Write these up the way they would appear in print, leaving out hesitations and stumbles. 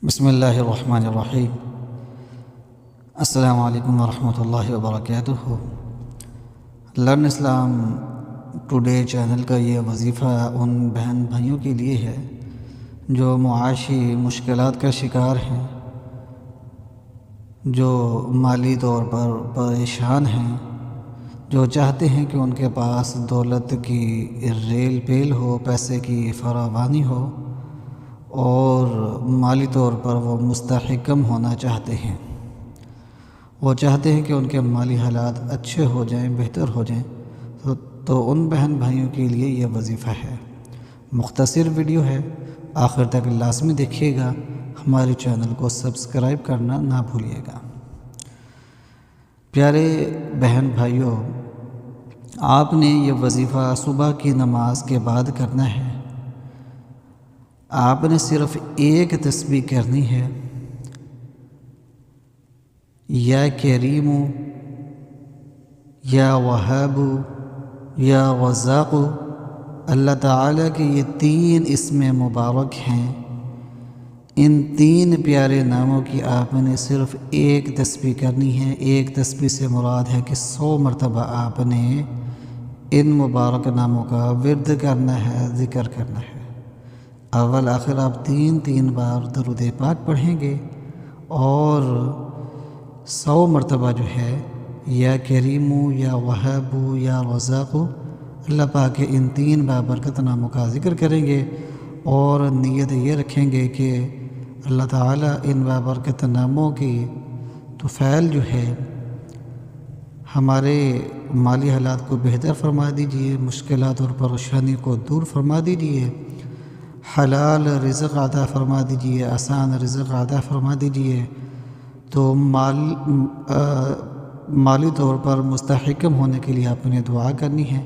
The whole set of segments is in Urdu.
بسم اللہ الرحمن الرحیم۔ السلام علیکم ورحمۃ اللہ وبرکاتہ۔ لرن اسلام ٹوڈے چینل کا یہ وظیفہ ان بہن بھائیوں کے لیے ہے جو معاشی مشکلات کا شکار ہیں، جو مالی طور پر پریشان ہیں، جو چاہتے ہیں کہ ان کے پاس دولت کی ریل پیل ہو، پیسے کی فراوانی ہو اور مالی طور پر وہ مستحکم ہونا چاہتے ہیں۔ وہ چاہتے ہیں کہ ان کے مالی حالات اچھے ہو جائیں، بہتر ہو جائیں، تو ان بہن بھائیوں کے لیے یہ وظیفہ ہے۔ مختصر ویڈیو ہے، آخر تک لازمی دیکھیے گا، ہمارے چینل کو سبسکرائب کرنا نہ بھولیے گا۔ پیارے بہن بھائیوں، آپ نے یہ وظیفہ صبح کی نماز کے بعد کرنا ہے۔ آپ نے صرف ایک تسبیح کرنی ہے، یا کریم، یا وہاب، یا رزاق۔ اللہ تعالیٰ کے یہ 3 اسم مبارک ہیں۔ ان 3 پیارے ناموں کی آپ نے صرف ایک تسبیح کرنی ہے۔ ایک تسبیح سے مراد ہے کہ 100 مرتبہ آپ نے ان مبارک ناموں کا ورد کرنا ہے، ذکر کرنا ہے۔ اول آخر آپ 3 بار درود پاک پڑھیں گے اور 100 مرتبہ جو ہے یا کریم، یا وہاب، یا رزاق، اللہ پاک کے ان 3 بابرکت ناموں کا ذکر کریں گے اور نیت یہ رکھیں گے کہ اللہ تعالیٰ ان بابرکت ناموں کی توفیل جو ہے ہمارے مالی حالات کو بہتر فرما دیجئے، مشکلات اور پریشانی کو دور فرما دیجئے، حلال رزق عطا فرما دیجئے، آسان رزق عطا فرما دیجئے، تو مالی طور پر مستحکم ہونے کے لیے آپ نے دعا کرنی ہے۔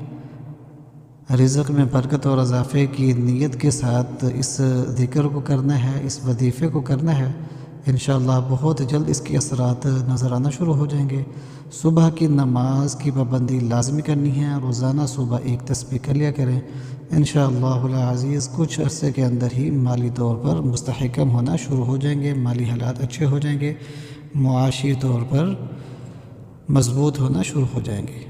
رزق میں برکت اور اضافے کی نیت کے ساتھ اس ذکر کو کرنا ہے، اس وظیفے کو کرنا ہے۔ انشاءاللہ بہت جلد اس کے اثرات نظر آنا شروع ہو جائیں گے۔ صبح کی نماز کی پابندی لازمی کرنی ہے، روزانہ صبح ایک تسبیح کر لیا کریں۔ انشاءاللہ العزیز کچھ عرصے کے اندر ہی مالی طور پر مستحکم ہونا شروع ہو جائیں گے، مالی حالات اچھے ہو جائیں گے، معاشی طور پر مضبوط ہونا شروع ہو جائیں گے۔